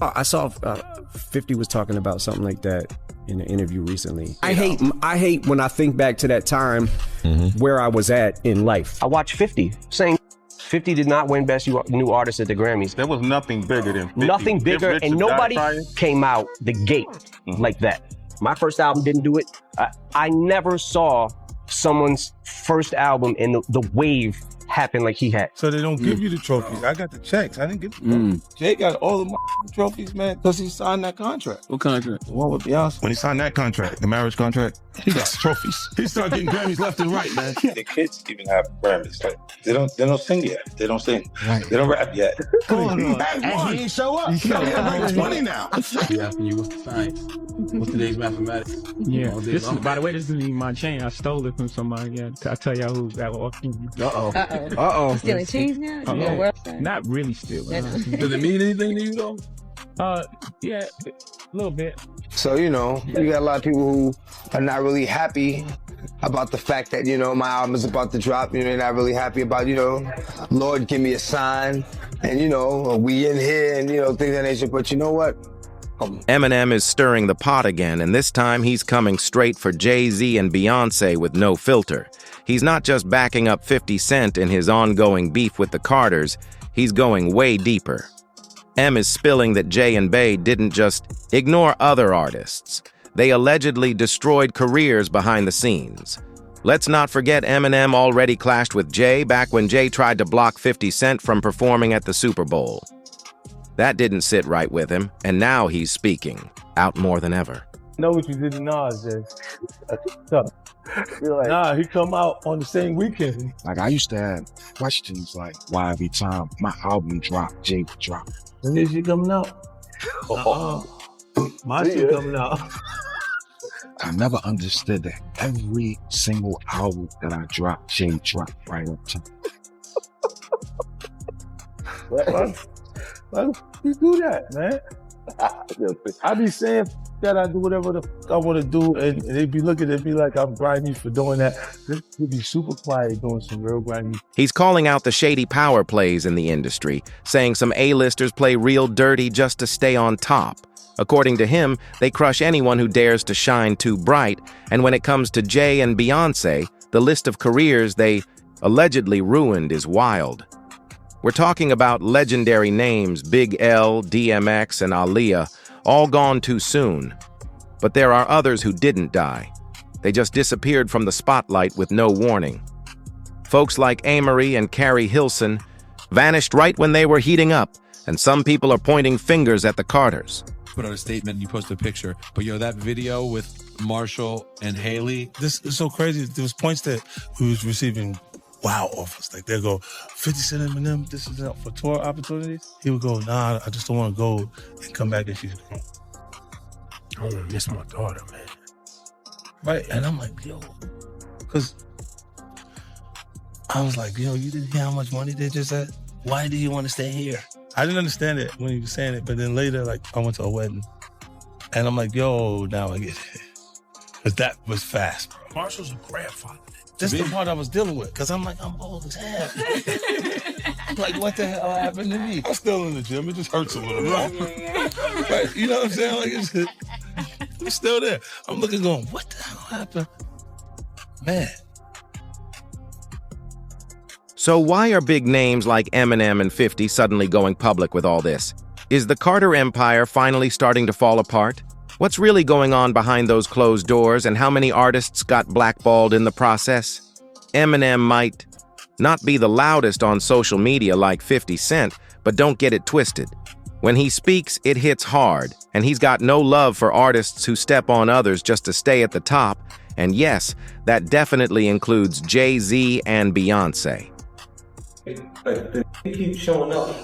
I saw 50 was talking about something like that in an interview recently. I hate when I think back to that time where I was at in life. I watched 50 saying 50 did not win Best New Artist at the Grammys. There was nothing bigger than 50. Nothing bigger, and nobody came out the gate like that. My first album didn't do it. I never saw someone's first album and the wave happen like he had. So they don't give you the trophies. I got the checks. I didn't get the trophies. Jay got all of my trophies, man, because he signed that contract. What contract? The one with Beyonce. When he signed that contract, the marriage contract, he got trophies. He started getting Grammys left and right, man. The kids even have Grammys. Like they don't sing yet. They don't sing. Right. They don't rap yet. And he ain't show up. He's 20 now. Yeah, asking you what's the science? What's today's mathematics? Yeah. By the way, this isn't even my chain. I stole it from somebody. Yeah, I tell y'all who that was. Uh-oh. Stealing chains now? Not really stealing. Does it mean anything to you though? Yeah, a little bit. So, you got a lot of people who are not really happy about the fact that, my album is about to drop. They're not really happy about, Lord, give me a sign. And, we in here and, things of that nature. But you know what? Eminem is stirring the pot again, and this time he's coming straight for Jay Z and Beyoncé with no filter. He's not just backing up 50 Cent in his ongoing beef with the Carters, he's going way deeper. M is spilling that Jay and Bey didn't just ignore other artists. They allegedly destroyed careers behind the scenes. Let's not forget Eminem already clashed with Jay back when Jay tried to block 50 Cent from performing at the Super Bowl. That didn't sit right with him, and now he's speaking, out more than ever. Know what you did to Nas, Jay. That's tough. Nah, he come out on the same weekend. Like, I used to have questions like, why every time my album dropped, Jay would drop. When is she coming out? My shit coming out. I never understood that every single album that I dropped, Jay dropped right on time. Why you do that, man? I be saying that I do whatever the fuck I want to do, and they be looking at me like I'm grimy for doing that. This would be super quiet doing some real grimy. He's calling out the shady power plays in the industry, saying some A-listers play real dirty just to stay on top. According to him, they crush anyone who dares to shine too bright, and when it comes to Jay and Beyoncé, the list of careers they allegedly ruined is wild. We're talking about legendary names Big L, DMX, and Aaliyah, all gone too soon. But there are others who didn't die. They just disappeared from the spotlight with no warning. Folks like Amory and Carrie Hilson vanished right when they were heating up, and some people are pointing fingers at the Carters. Put out a statement and you post a picture, but that video with Marshall and Haley. This is so crazy. There was points that we was receiving wow offers. Like they'll go, 50 Cent Eminem, this is for tour opportunities. He would go, nah, I just don't want to go and come back and she's grown. I don't want to miss my daughter, man. Right, and I'm like, yo, because I was like, you didn't hear how much money they just had? Why do you want to stay here? I didn't understand it when he was saying it, but then later, like, I went to a wedding and I'm like, yo, now I get it. Because that was fast, bro. Marshall's a grandfather. That's the part I was dealing with, because I'm like, I'm old as hell. Like, what the hell happened to me? I'm still in the gym. It just hurts a little bit. Right? You know what I'm saying? Like, it's still there. I'm looking going, what the hell happened? Man. So why are big names like Eminem and 50 suddenly going public with all this? Is the Carter empire finally starting to fall apart? What's really going on behind those closed doors, and how many artists got blackballed in the process? Eminem might not be the loudest on social media like 50 Cent, but don't get it twisted. When he speaks, it hits hard, and he's got no love for artists who step on others just to stay at the top. And yes, that definitely includes Jay Z and Beyoncé. But he keeps showing up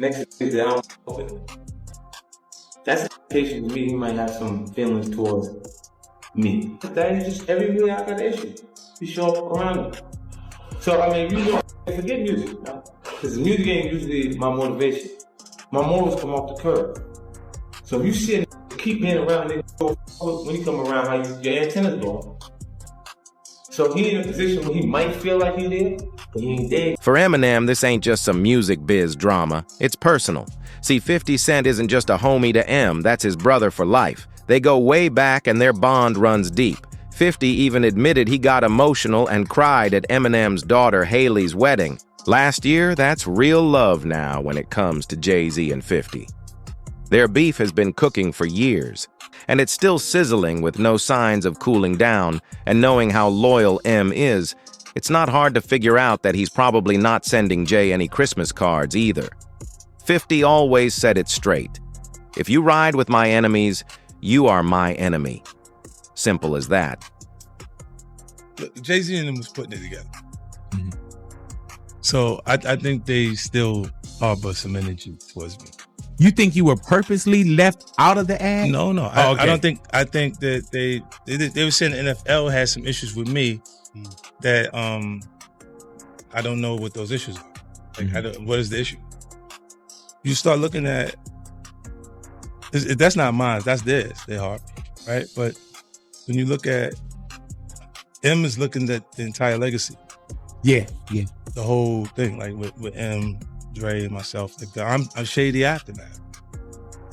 next to that I don't know it. That's an indication to me he might have some feelings towards me. That is just every video I got an issue. He show up around me. So I mean, you forget music, because the music ain't usually my motivation. My morals come off the curb. So if you see a keep being around, when you come around, how your antennas go. So he in a position where he might feel like he did, but he ain't dead. For Eminem, this ain't just some music biz drama. It's personal. See, 50 Cent isn't just a homie to M, that's his brother for life. They go way back and their bond runs deep. 50 even admitted he got emotional and cried at Eminem's daughter Haley's wedding. Last year, that's real love now when it comes to Jay Z and 50. Their beef has been cooking for years, and it's still sizzling with no signs of cooling down, and knowing how loyal M is, it's not hard to figure out that he's probably not sending Jay any Christmas cards either. 50 always said it straight. If you ride with my enemies, you are my enemy. Simple as that. Look, Jay Z and them was putting it together. So I think they still harbor some energy towards me. You think you were purposely left out of the ad? No. Okay. I don't think. I think that they were saying the NFL had some issues with me that I don't know what those issues are. Like, what is the issue? You start looking at that's not mine. That's theirs. They hard, right? But when you look at M is looking at the entire legacy. Yeah. The whole thing, like with M, Dre, and myself, like I'm shady after that.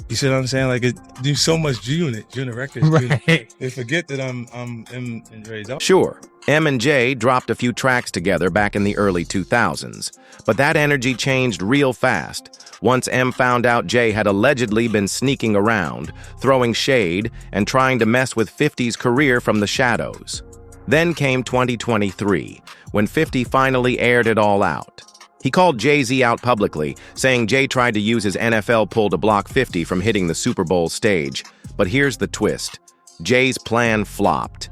You see what I'm saying? Like, there's so much G-Unit Records. Right. They forget that I'm M and Dre's. Sure, M and J dropped a few tracks together back in the early 2000s, but that energy changed real fast once M found out Jay had allegedly been sneaking around, throwing shade, and trying to mess with 50's career from the shadows. Then came 2023, when 50 finally aired it all out. He called Jay Z out publicly, saying Jay tried to use his NFL pull to block 50 from hitting the Super Bowl stage. But here's the twist. Jay's plan flopped.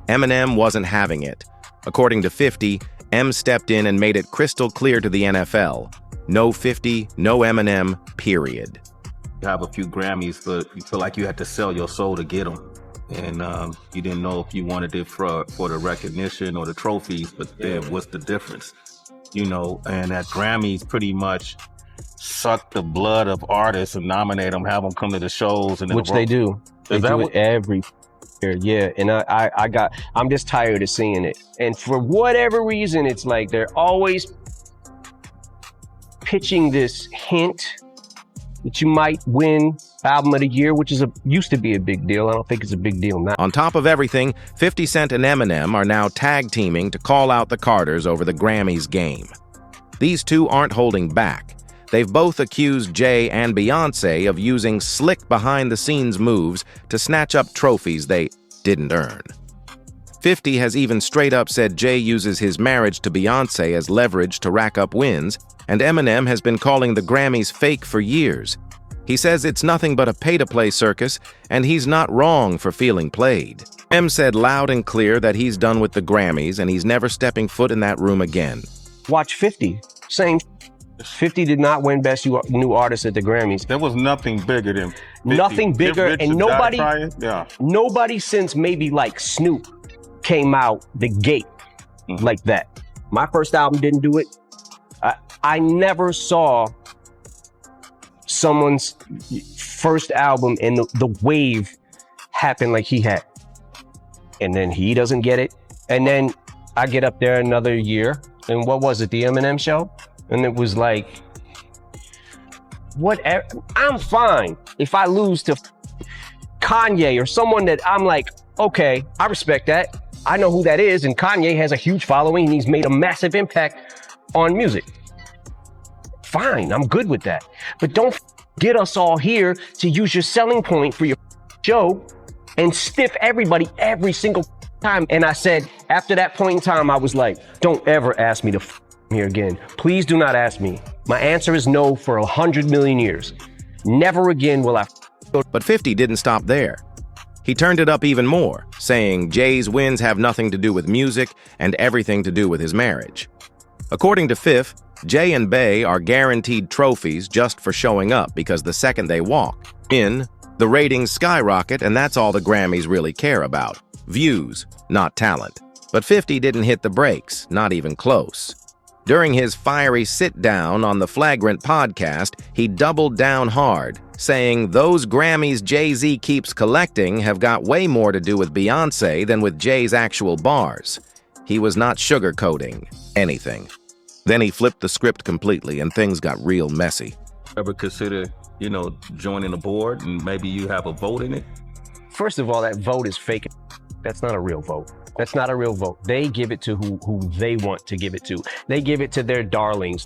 Eminem wasn't having it. According to 50, M stepped in and made it crystal clear to the NFL. No 50, no Eminem, period. You have a few Grammys, but you feel like you had to sell your soul to get them. And you didn't know if you wanted it for the recognition or the trophies, but then what's the difference? You know, and that Grammys pretty much suck the blood of artists and nominate them, have them come to the shows. And which they do. They do it every year, yeah. And I'm just tired of seeing it. And for whatever reason, it's like they're always pitching this hint that you might win Album of the Year, which used to be a big deal. I don't think it's a big deal now. On top of everything, 50 Cent and Eminem are now tag teaming to call out the Carters over the Grammys game. These two aren't holding back. They've both accused Jay and Beyoncé of using slick behind-the-scenes moves to snatch up trophies they didn't earn. 50 has even straight up said Jay uses his marriage to Beyoncé as leverage to rack up wins, and Eminem has been calling the Grammys fake for years. He says it's nothing but a pay-to-play circus, and he's not wrong for feeling played. M said loud and clear that he's done with the Grammys and he's never stepping foot in that room again. Watch 50. Same. 50 did not win Best New Artist at the Grammys. There was nothing bigger than 50. Nothing bigger, and nobody since maybe like Snoop came out the gate like that. My first album didn't do it. I never saw someone's first album and the wave happen like he had. And then he doesn't get it. And then I get up there another year, and what was it, the Eminem show? And it was like, whatever. I'm fine if I lose to Kanye or someone that I'm like, okay, I respect that. I know who that is, and Kanye has a huge following and he's made a massive impact on music. Fine, I'm good with that. But don't get us all here to use your selling point for your show and stiff everybody every single time. And I said, after that point in time, I was like, don't ever ask me to here again. Please do not ask me. My answer is no for 100 million years. Never again will I. But 50 didn't stop there. He turned it up even more, saying Jay's wins have nothing to do with music and everything to do with his marriage. According to Fifth, Jay and Bey are guaranteed trophies just for showing up because the second they walk in, the ratings skyrocket, and that's all the Grammys really care about. Views, not talent. But 50 didn't hit the brakes, not even close. During his fiery sit-down on the Flagrant podcast, he doubled down hard, saying those Grammys Jay Z keeps collecting have got way more to do with Beyoncé than with Jay's actual bars. He was not sugarcoating anything. Then he flipped the script completely and things got real messy. Ever consider, joining a board and maybe you have a vote in it? First of all, that vote is fake. That's not a real vote. That's not a real vote. They give it to who they want to give it to. They give it to their darlings.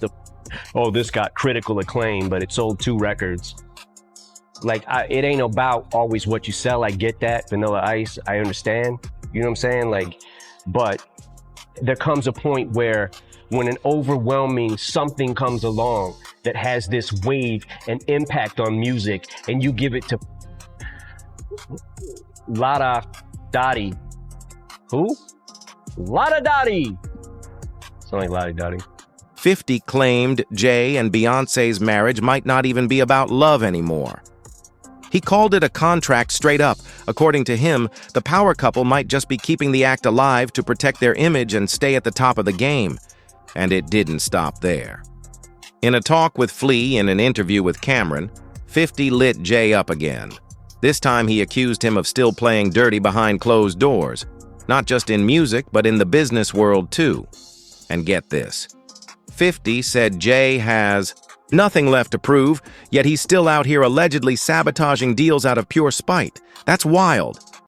This got critical acclaim, but it sold 2 records. Like, it ain't about always what you sell. I get that, Vanilla Ice. I understand. You know what I'm saying? Like, but there comes a point where when an overwhelming something comes along that has this wave and impact on music, and you give it to Lada Dottie. Who? Lada Dottie. Sound like Lada Dottie. 50 claimed Jay and Beyoncé's marriage might not even be about love anymore. He called it a contract straight up. According to him, the power couple might just be keeping the act alive to protect their image and stay at the top of the game. And it didn't stop there. In a talk with Flea in an interview with Cameron, 50 lit Jay up again. This time he accused him of still playing dirty behind closed doors, not just in music, but in the business world too. And get this, 50 said Jay has nothing left to prove, yet he's still out here allegedly sabotaging deals out of pure spite. That's wild.